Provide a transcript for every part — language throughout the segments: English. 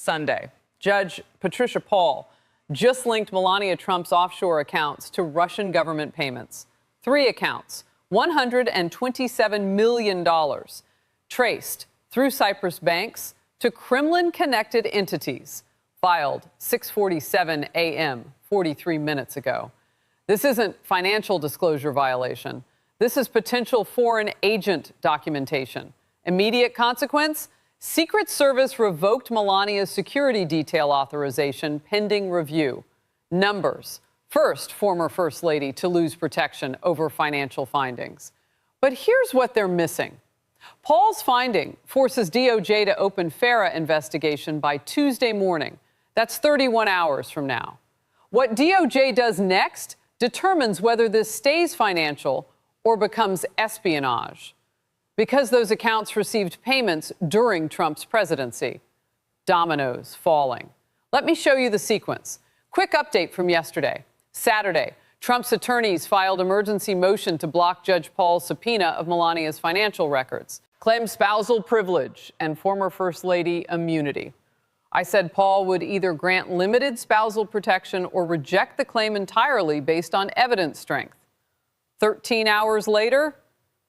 Sunday. Judge Patricia Paul just linked Melania Trump's offshore accounts to Russian government payments. 3 accounts, $127 million, traced through Cyprus banks to Kremlin-connected entities, filed 6:47 a.m., 43 minutes ago. This isn't financial disclosure violation. This is potential foreign agent documentation. Immediate consequence? Secret Service revoked Melania's security detail authorization pending review. Numbers. First former First Lady to lose protection over financial findings. But here's what they're missing. Paul's finding forces DOJ to open FARA investigation by Tuesday morning. That's 31 hours from now. What DOJ does next determines whether this stays financial or becomes espionage, because those accounts received payments during Trump's presidency. Dominoes falling. Let me show you the sequence. Quick update from yesterday. Saturday, Trump's attorneys filed emergency motion to block Judge Paul's subpoena of Melania's financial records, claimed spousal privilege and former First Lady immunity. I said Paul would either grant limited spousal protection or reject the claim entirely based on evidence strength. 13 hours later,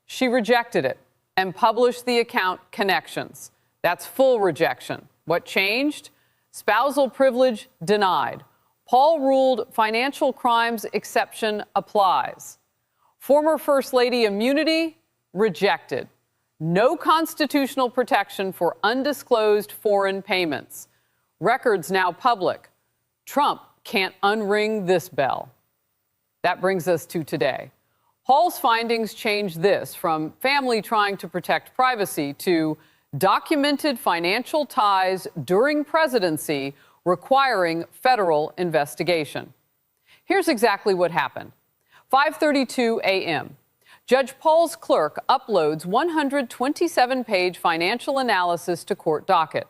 she rejected it and published the account connections. That's full rejection. What changed? Spousal privilege denied. Paul ruled financial crimes exception applies. Former First Lady immunity rejected. No constitutional protection for undisclosed foreign payments. Records now public. Trump can't unring this bell. That brings us to today. Paul's findings change this from family trying to protect privacy to documented financial ties during presidency requiring federal investigation. Here's exactly what happened. 5:32 a.m. Judge Paul's clerk uploads 127-page financial analysis to court docket.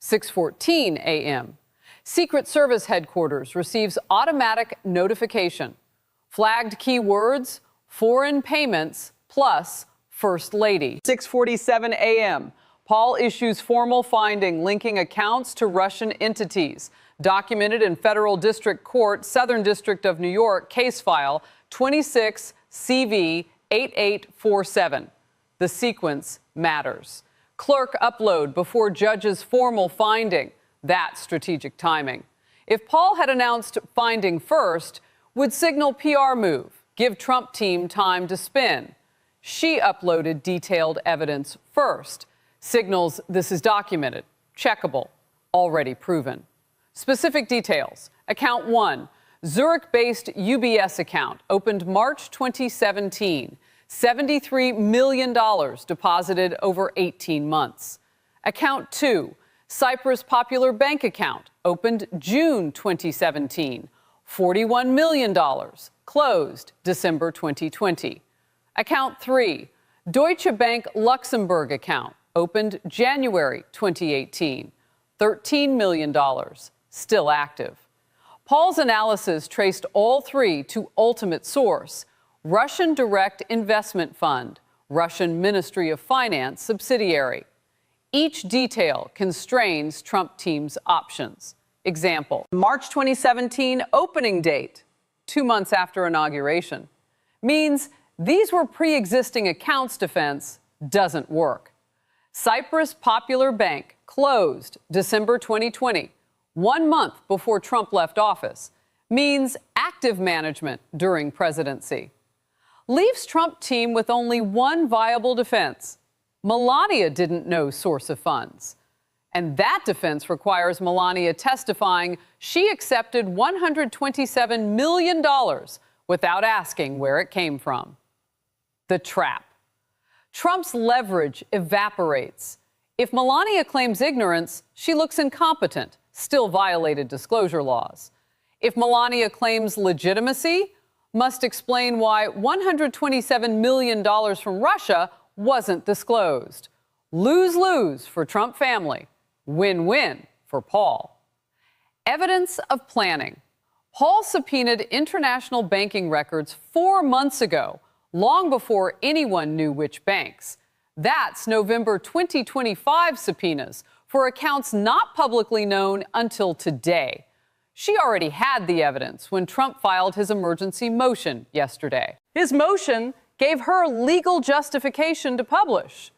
6:14 a.m. Secret Service headquarters receives automatic notification. Flagged keywords: foreign payments plus First Lady. 6:47 a.m. Paul issues formal finding linking accounts to Russian entities. Documented in Federal District Court, Southern District of New York, case file 26 CV 8847. The sequence matters. Clerk upload before judge's formal finding. That's strategic timing. If Paul had announced finding first, would signal PR move, give Trump team time to spin. She uploaded detailed evidence first. Signals this is documented, checkable, already proven. Specific details. Account 1, Zurich-based UBS account, opened March 2017. $73 million deposited over 18 months. Account 2, Cyprus Popular Bank account, opened June 2017. $41 million, closed December 2020. Account 3, Deutsche Bank Luxembourg account, opened January 2018. $13 million, still active. Paul's analysis traced all 3 to ultimate source: Russian Direct Investment Fund, Russian Ministry of Finance subsidiary. Each detail constrains Trump team's options. Example, March 2017 opening date, 2 months after inauguration, means these were pre-existing accounts defense doesn't work. Cyprus Popular Bank closed December 2020, 1 month before Trump left office, means active management during presidency. Leaves Trump team with only one viable defense. Melania didn't know source of funds. And that defense requires Melania testifying she accepted $127 million without asking where it came from. The trap. Trump's leverage evaporates. If Melania claims ignorance, she looks incompetent, still violated disclosure laws. If Melania claims legitimacy, must explain why $127 million from Russia wasn't disclosed. Lose-lose for Trump family. Win-win for Paul. Evidence of planning. Paul subpoenaed international banking records 4 months ago, long before anyone knew which banks. That's November 2025 subpoenas for accounts not publicly known until today. She already had the evidence when Trump filed his emergency motion yesterday. His motion gave her legal justification to publish.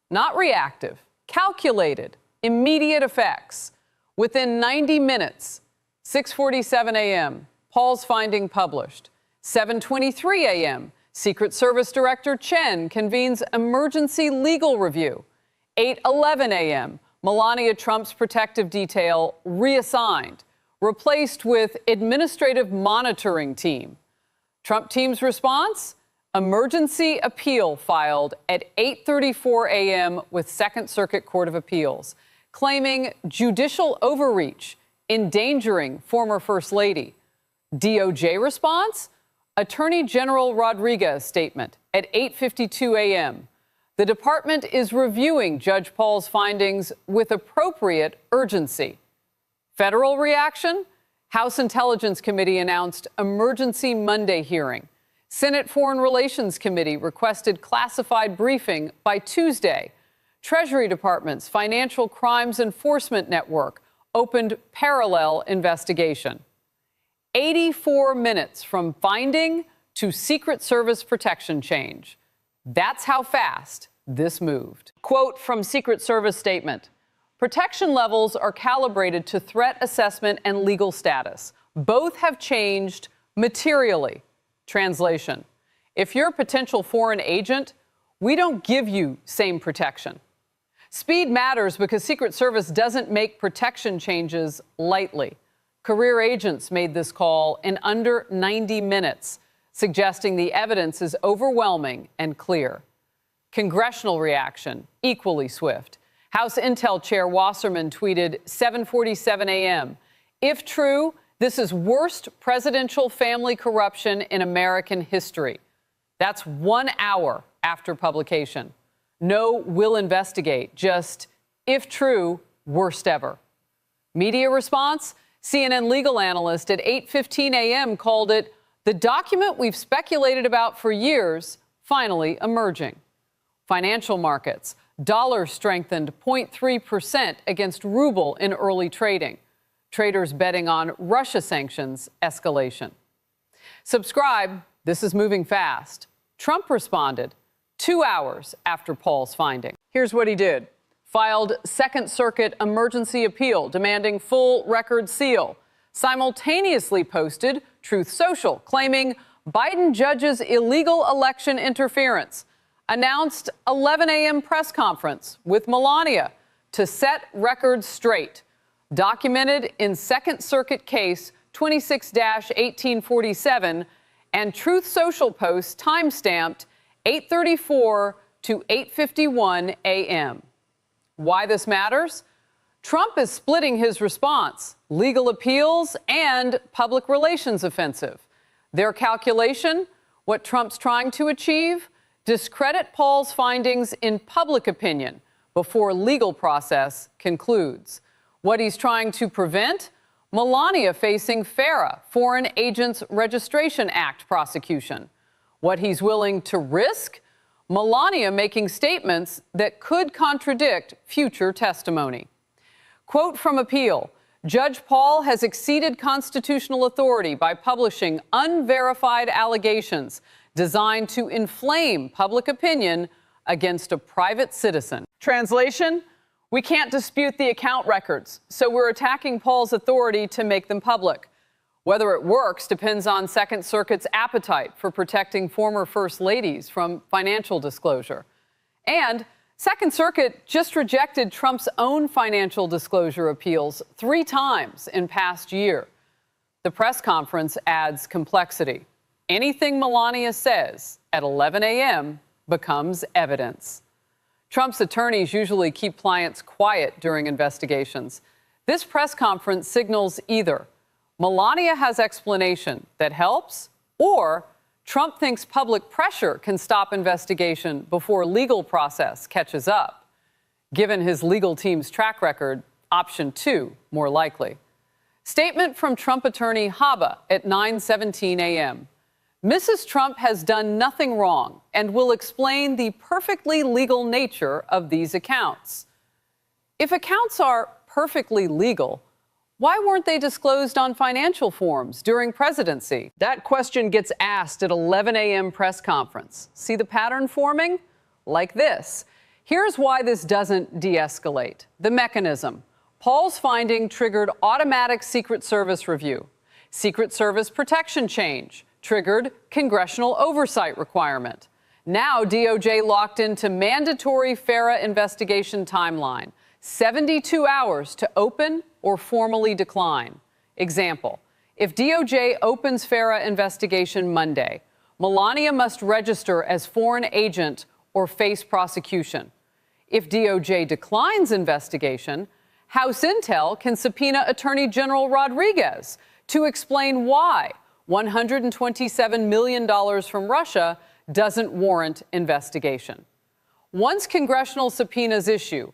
Not reactive, calculated, immediate effects. Within 90 minutes, 6:47 a.m., Paul's finding published. 7:23 a.m., Secret Service Director Chen convenes emergency legal review. 8:11 a.m., Melania Trump's protective detail reassigned, replaced with administrative monitoring team. Trump team's response? Emergency appeal filed at 8:34 a.m. with Second Circuit Court of Appeals, claiming judicial overreach, endangering former First Lady. DOJ response? Attorney General Rodriguez statement at 8:52 a.m. The department is reviewing Judge Paul's findings with appropriate urgency. Federal reaction? House Intelligence Committee announced emergency Monday hearing. Senate Foreign Relations Committee requested classified briefing by Tuesday. Treasury Department's Financial Crimes Enforcement Network opened parallel investigation. 84 minutes from finding to Secret Service protection change. That's how fast this moved. Quote from Secret Service statement: protection levels are calibrated to threat assessment and legal status. Both have changed materially. Translation: if you're a potential foreign agent, we don't give you same protection. Speed matters because Secret Service doesn't make protection changes lightly. Career agents made this call in under 90 minutes, suggesting the evidence is overwhelming and clear. Congressional reaction, equally swift. House Intel Chair Wasserman tweeted 7:47 a.m. If true, this is worst presidential family corruption in American history. That's 1 hour after publication. No will investigate, just if true, worst ever. Media response? CNN legal analyst at 8:15 a.m. called it the document we've speculated about for years, finally emerging. Financial markets. Dollar strengthened 0.3% against ruble in early trading. Traders betting on Russia sanctions escalation. Subscribe. This is moving fast. Trump responded 2 hours after Paul's finding. Here's what he did. Filed Second Circuit emergency appeal demanding full record seal. Simultaneously posted Truth Social claiming Biden judges illegal election interference. Announced 11 a.m. press conference with Melania to set records straight. Documented in Second Circuit case 26-1847 and Truth Social post timestamped 8:34 to 8:51 a.m. Why this matters? Trump is splitting his response, legal appeals and public relations offensive. Their calculation, what Trump's trying to achieve? Discredit Paul's findings in public opinion before legal process concludes. What he's trying to prevent? Melania facing FARA, Foreign Agents Registration Act prosecution. What he's willing to risk? Melania making statements that could contradict future testimony. Quote from appeal: Judge Paul has exceeded constitutional authority by publishing unverified allegations designed to inflame public opinion against a private citizen. Translation: we can't dispute the account records, so we're attacking Paul's authority to make them public. Whether it works depends on Second Circuit's appetite for protecting former First Ladies from financial disclosure. And Second Circuit just rejected Trump's own financial disclosure appeals 3 times in past year. The press conference adds complexity. Anything Melania says at 11 a.m. becomes evidence. Trump's attorneys usually keep clients quiet during investigations. This press conference signals either Melania has explanation that helps, or Trump thinks public pressure can stop investigation before legal process catches up. Given his legal team's track record, option 2 more likely. Statement from Trump attorney Haba at 9:17 a.m. Mrs. Trump has done nothing wrong and will explain the perfectly legal nature of these accounts. If accounts are perfectly legal, why weren't they disclosed on financial forms during presidency? That question gets asked at 11 a.m. press conference. See the pattern forming? Like this. Here's why this doesn't de-escalate. The mechanism. Paul's finding triggered automatic Secret Service review. Secret Service protection change triggered congressional oversight requirement. Now DOJ locked into mandatory FARA investigation timeline. 72 hours to open or formally decline. Example, if DOJ opens FARA investigation Monday, Melania must register as foreign agent or face prosecution. If DOJ declines investigation, House Intel can subpoena Attorney General Rodriguez to explain why $127 million from Russia doesn't warrant investigation. Once congressional subpoenas issue,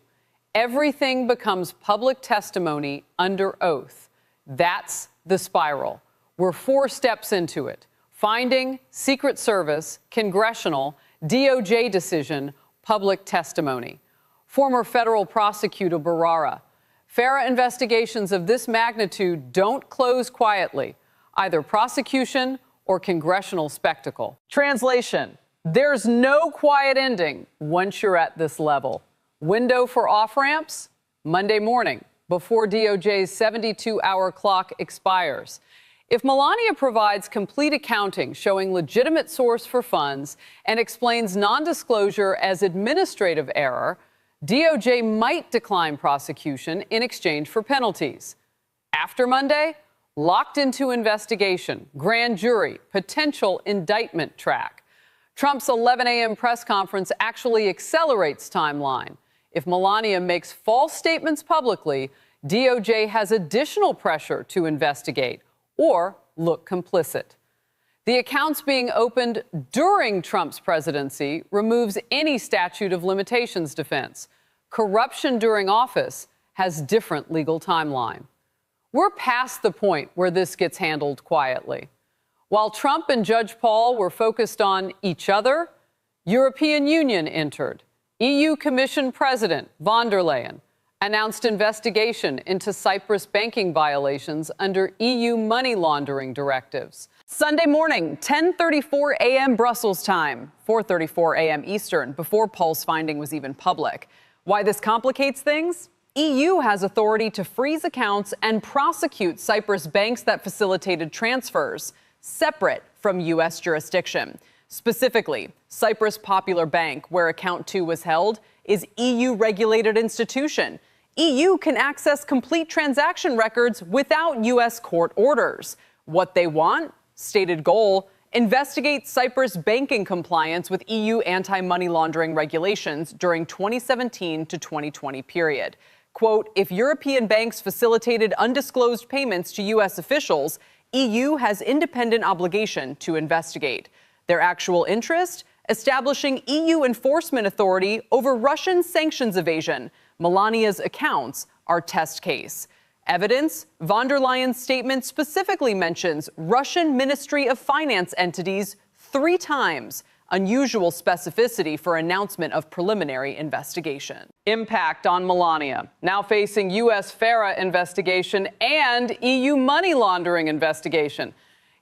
everything becomes public testimony under oath. That's the spiral. We're 4 steps into it. Finding, Secret Service, congressional, DOJ decision, public testimony. Former federal prosecutor Barrara. FARA investigations of this magnitude don't close quietly, either prosecution or congressional spectacle. Translation: there's no quiet ending once you're at this level. Window for off-ramps? Monday morning, before DOJ's 72-hour clock expires. If Melania provides complete accounting showing legitimate source for funds and explains non-disclosure as administrative error, DOJ might decline prosecution in exchange for penalties. After Monday, locked into investigation, grand jury, potential indictment track. Trump's 11 a.m. press conference actually accelerates timeline. If Melania makes false statements publicly, DOJ has additional pressure to investigate or look complicit. The accounts being opened during Trump's presidency removes any statute of limitations defense. Corruption during office has different legal timeline. We're past the point where this gets handled quietly. While Trump and Judge Paul were focused on each other, European Union entered. EU Commission President von der Leyen announced investigation into Cyprus banking violations under EU money laundering directives. Sunday morning, 10:34 a.m. Brussels time, 4:34 a.m. Eastern, before Paul's finding was even public. Why this complicates things? EU has authority to freeze accounts and prosecute Cyprus banks that facilitated transfers, separate from U.S. jurisdiction. Specifically, Cyprus Popular Bank, where account 2 was held, is EU-regulated institution. EU can access complete transaction records without U.S. court orders. What they want? Stated goal: investigate Cyprus banking compliance with EU anti-money laundering regulations during 2017 to 2020 period. Quote, if European banks facilitated undisclosed payments to U.S. officials, EU has independent obligation to investigate. Their actual interest? Establishing EU enforcement authority over Russian sanctions evasion. Melania's accounts are test case. Evidence? Von der Leyen's statement specifically mentions Russian Ministry of Finance entities 3 times. Unusual specificity for announcement of preliminary investigation. Impact on Melania, now facing U.S. FARA investigation and EU money laundering investigation.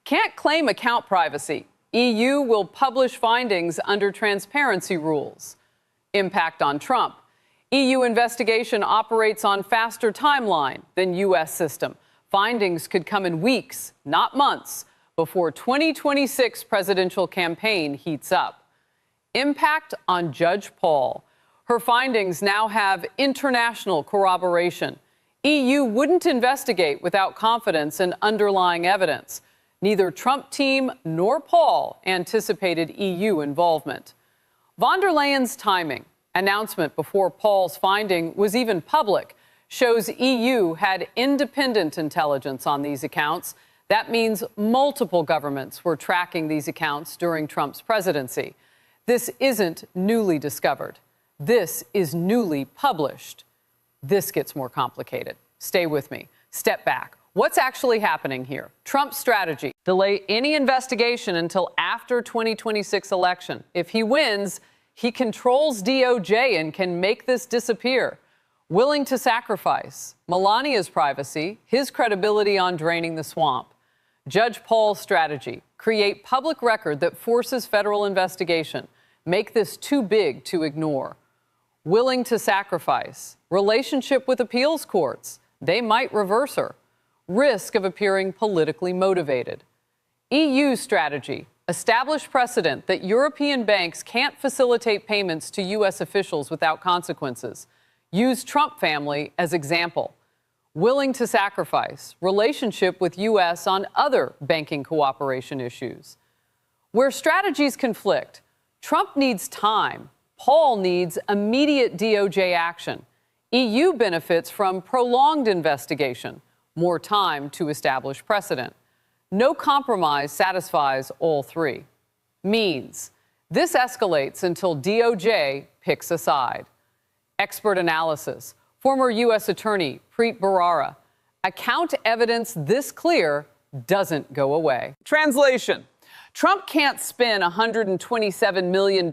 Can't claim account privacy. EU will publish findings under transparency rules. Impact on Trump. EU investigation operates on faster timeline than U.S. system. Findings could come in weeks, not months, before 2026 presidential campaign heats up. Impact on Judge Paul. Her findings now have international corroboration. EU wouldn't investigate without confidence in underlying evidence. Neither Trump team nor Paul anticipated EU involvement. Von der Leyen's timing, announcement before Paul's finding was even public, shows EU had independent intelligence on these accounts. That means multiple governments were tracking these accounts during Trump's presidency. This isn't newly discovered. This is newly published. This gets more complicated. Stay with me. Step back. What's actually happening here? Trump's strategy: delay any investigation until after 2026 election. If he wins, he controls DOJ and can make this disappear. Willing to sacrifice Melania's privacy, his credibility on draining the swamp. Judge Paul's strategy: create public record that forces federal investigation. Make this too big to ignore. Willing to sacrifice relationship with appeals courts. They might reverse her. Risk of appearing politically motivated. EU strategy: establish precedent that European banks can't facilitate payments to U.S. officials without consequences. Use Trump family as example. Willing to sacrifice relationship with U.S. on other banking cooperation issues. Where strategies conflict, Trump needs time. Paul needs immediate DOJ action. EU benefits from prolonged investigation, more time to establish precedent. No compromise satisfies all three. Means this escalates until DOJ picks a side. Expert analysis. Former U.S. Attorney Preet Bharara. Account evidence this clear doesn't go away. Translation. Trump can't spin $127 million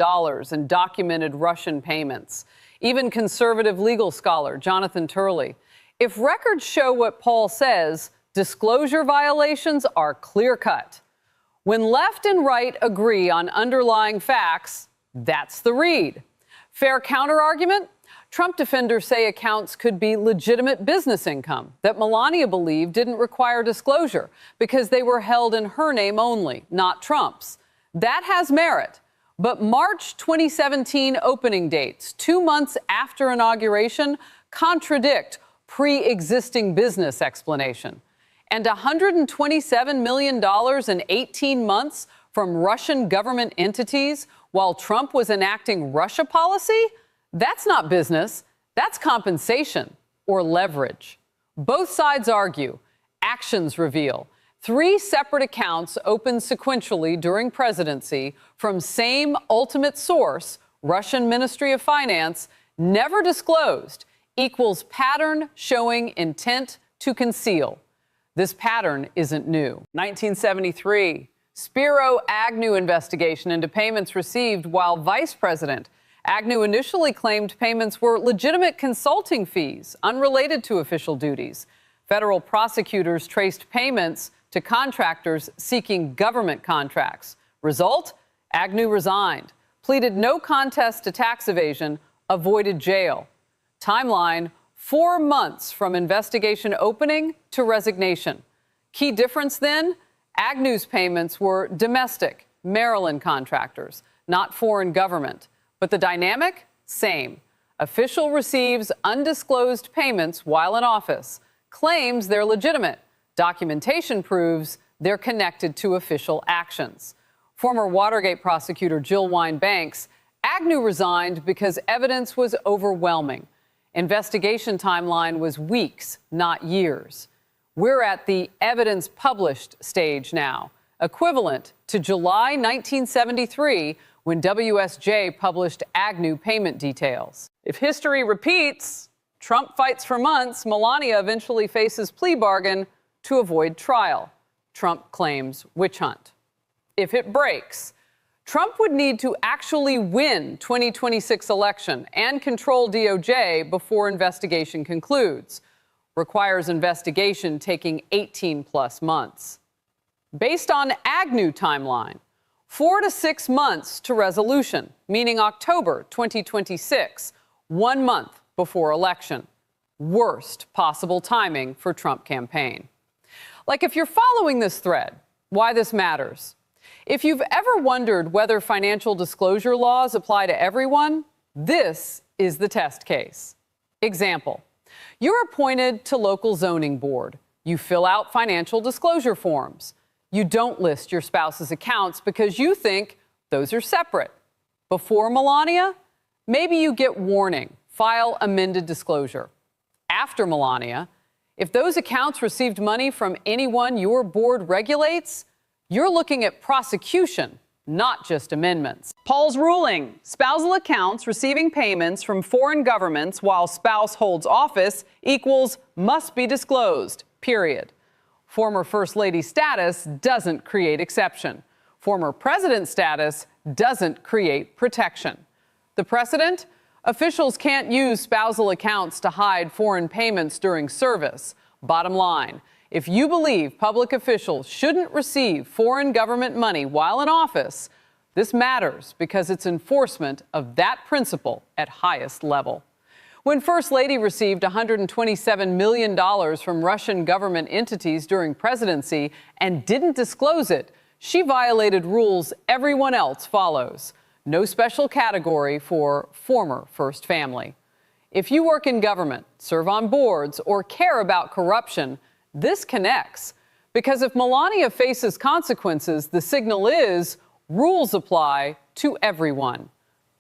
in documented Russian payments. Even conservative legal scholar Jonathan Turley. If records show what Paul says, disclosure violations are clear-cut. When left and right agree on underlying facts, that's the read. Fair counterargument? Trump defenders say accounts could be legitimate business income that Melania believed didn't require disclosure because they were held in her name only, not Trump's. That has merit. But March 2017 opening dates, 2 months after inauguration, contradict pre-existing business explanation. And $127 million in 18 months from Russian government entities while Trump was enacting Russia policy? That's not business. That's compensation or leverage. Both sides argue. Actions reveal. 3 separate accounts opened sequentially during presidency from same ultimate source, Russian Ministry of Finance, never disclosed, equals pattern showing intent to conceal. This pattern isn't new. 1973, Spiro Agnew investigation into payments received while vice president. Agnew initially claimed payments were legitimate consulting fees, unrelated to official duties. Federal prosecutors traced payments to contractors seeking government contracts. Result? Agnew resigned, pleaded no contest to tax evasion, avoided jail. Timeline: 4 months from investigation opening to resignation. Key difference then? Agnew's payments were domestic, Maryland contractors, not foreign government. But the dynamic? Same. Official receives undisclosed payments while in office, claims they're legitimate. Documentation proves they're connected to official actions. Former Watergate prosecutor Jill Wine-Banks: Agnew resigned because evidence was overwhelming. Investigation timeline was weeks, not years. We're at the evidence published stage now, equivalent to July 1973, when WSJ published Agnew payment details. If history repeats, Trump fights for months, Melania eventually faces plea bargain to avoid trial. Trump claims witch hunt. If it breaks, Trump would need to actually win 2026 election and control DOJ before investigation concludes. Requires investigation taking 18+ months. Based on Agnew timeline, 4 to 6 months to resolution, meaning October 2026, 1 month before election. Worst possible timing for Trump campaign. Like, if you're following this thread, why this matters. If you've ever wondered whether financial disclosure laws apply to everyone, this is the test case. Example: you're appointed to local zoning board. You fill out financial disclosure forms. You don't list your spouse's accounts because you think those are separate. Before Melania, maybe you get warning, file amended disclosure. After Melania, if those accounts received money from anyone your board regulates, you're looking at prosecution, not just amendments. Paul's ruling: spousal accounts receiving payments from foreign governments while spouse holds office equals must be disclosed, period. Former First Lady status doesn't create exception. Former President status doesn't create protection. The precedent? Officials can't use spousal accounts to hide foreign payments during service. Bottom line, if you believe public officials shouldn't receive foreign government money while in office, this matters because it's enforcement of that principle at highest level. When First Lady received $127 million from Russian government entities during presidency and didn't disclose it, she violated rules everyone else follows. No special category for former First Family. If you work in government, serve on boards, or care about corruption, this connects. Because if Melania faces consequences, the signal is rules apply to everyone.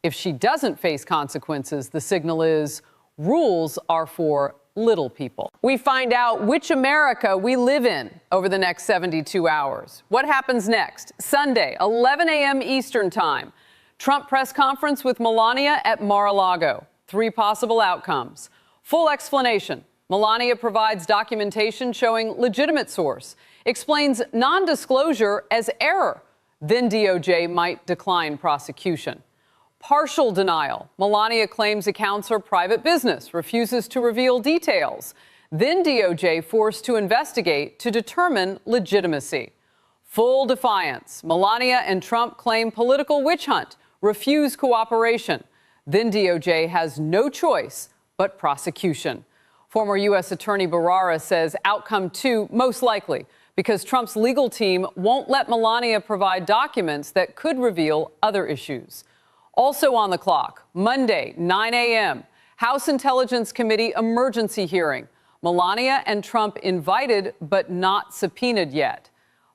If she doesn't face consequences, the signal is rules are for little people. We find out which America we live in over the next 72 hours. What happens next? Sunday, 11 a.m. Eastern Time. Trump press conference with Melania at Mar-a-Lago. 3 possible outcomes. Full explanation. Melania provides documentation showing legitimate source. Explains non-disclosure as error. Then DOJ might decline prosecution. Partial denial. Melania claims accounts are private business, refuses to reveal details. Then DOJ forced to investigate to determine legitimacy. Full defiance. Melania and Trump claim political witch hunt, refuse cooperation. Then DOJ has no choice but prosecution. Former U.S. Attorney Barrara says outcome 2 most likely because Trump's legal team won't let Melania provide documents that could reveal other issues. Also on the clock, Monday, 9 a.m., House Intelligence Committee emergency hearing. Melania and Trump invited but not subpoenaed yet.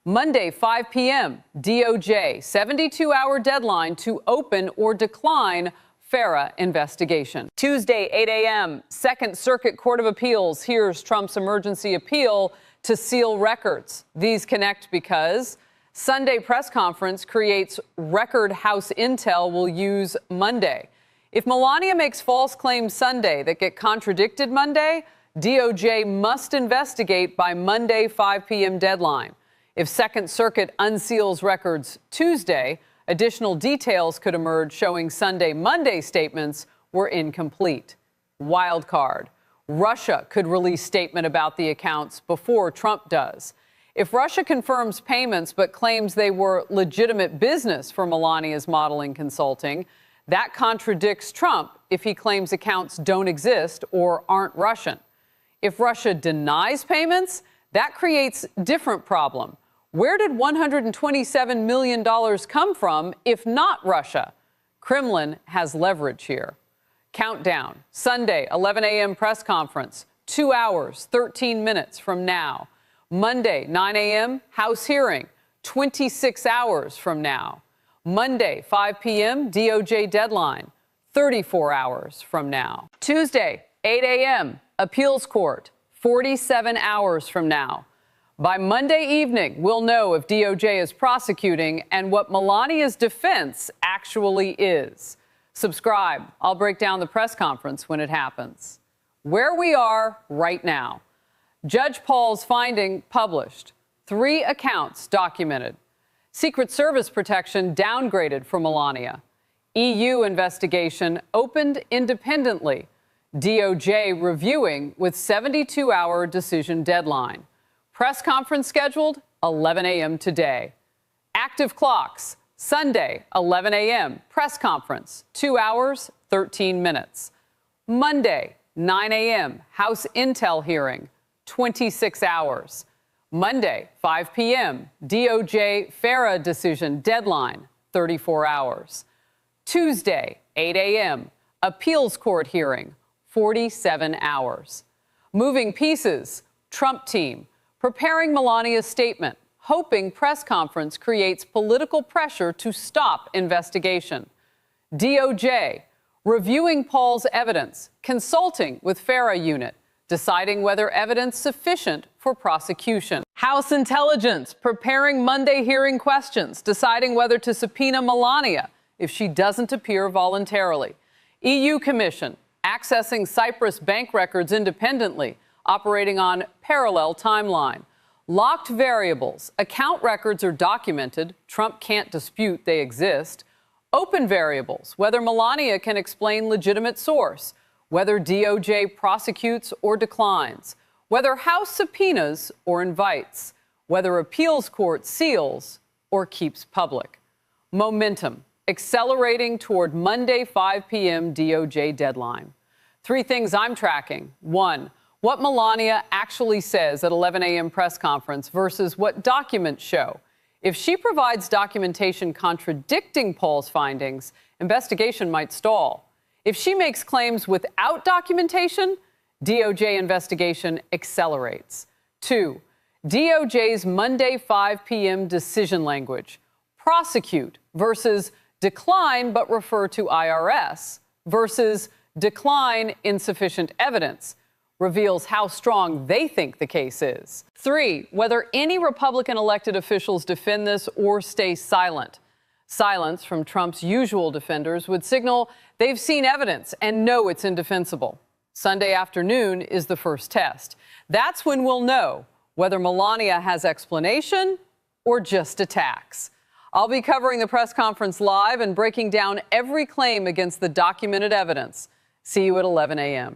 Monday, 5 p.m., DOJ, 72-hour deadline to open or decline FARA investigation. Tuesday, 8 a.m., Second Circuit Court of Appeals hears Trump's emergency appeal to seal records. These connect because Sunday press conference creates record House intel will use Monday. If Melania makes false claims Sunday that get contradicted Monday, DOJ must investigate by Monday 5 p.m. deadline. If Second Circuit unseals records Tuesday, additional details could emerge showing Monday statements were incomplete. Wild card. Russia could release statement about the accounts before Trump does. If Russia confirms payments but claims they were legitimate business for Melania's modeling consulting, that contradicts Trump if he claims accounts don't exist or aren't Russian. If Russia denies payments, that creates different problem. Where did $127 million come from if not Russia? Kremlin has leverage here. Countdown. Sunday, 11 a.m. press conference. 2 hours, 13 minutes from now. Monday, 9 a.m., House hearing, 26 hours from now. Monday, 5 p.m., DOJ deadline, 34 hours from now. Tuesday, 8 a.m., appeals court, 47 hours from now. By Monday evening, we'll know if DOJ is prosecuting and what Melania's defense actually is. Subscribe. I'll break down the press conference when it happens. Where we are right now. Judge Paul's finding published. 3 accounts documented. Secret Service protection downgraded for Melania. EU investigation opened independently. DOJ reviewing with 72-hour decision deadline. Press conference scheduled 11 a.m. today. Active clocks. Sunday, 11 a.m. Press conference, 2 hours, 13 minutes. Monday, 9 a.m. House Intel hearing, 26 hours. Monday, 5 p.m. DOJ FARA decision deadline, 34 hours. Tuesday, 8 a.m. Appeals court hearing, 47 hours. Moving pieces, Trump team preparing Melania's statement, hoping press conference creates political pressure to stop investigation. DOJ reviewing Paul's evidence, consulting with FARA unit, deciding whether evidence sufficient for prosecution. House Intelligence preparing Monday hearing questions, deciding whether to subpoena Melania if she doesn't appear voluntarily. EU Commission accessing Cyprus bank records independently, operating on parallel timeline. Locked variables. Account records are documented. Trump can't dispute they exist. Open variables, whether Melania can explain legitimate source, whether DOJ prosecutes or declines, whether House subpoenas or invites, whether appeals court seals or keeps public. Momentum, accelerating toward Monday 5 p.m. DOJ deadline. 3 things I'm tracking. 1, what Melania actually says at 11 a.m. press conference versus what documents show. If she provides documentation contradicting Paul's findings, investigation might stall. If she makes claims without documentation, DOJ investigation accelerates. 2, DOJ's Monday 5 p.m. decision language. Prosecute versus decline but refer to IRS versus decline insufficient evidence reveals how strong they think the case is. 3, whether any Republican elected officials defend this or stay silent. Silence from Trump's usual defenders would signal they've seen evidence and know it's indefensible. Sunday afternoon is the first test. That's when we'll know whether Melania has explanation or just attacks. I'll be covering the press conference live and breaking down every claim against the documented evidence. See you at 11 a.m.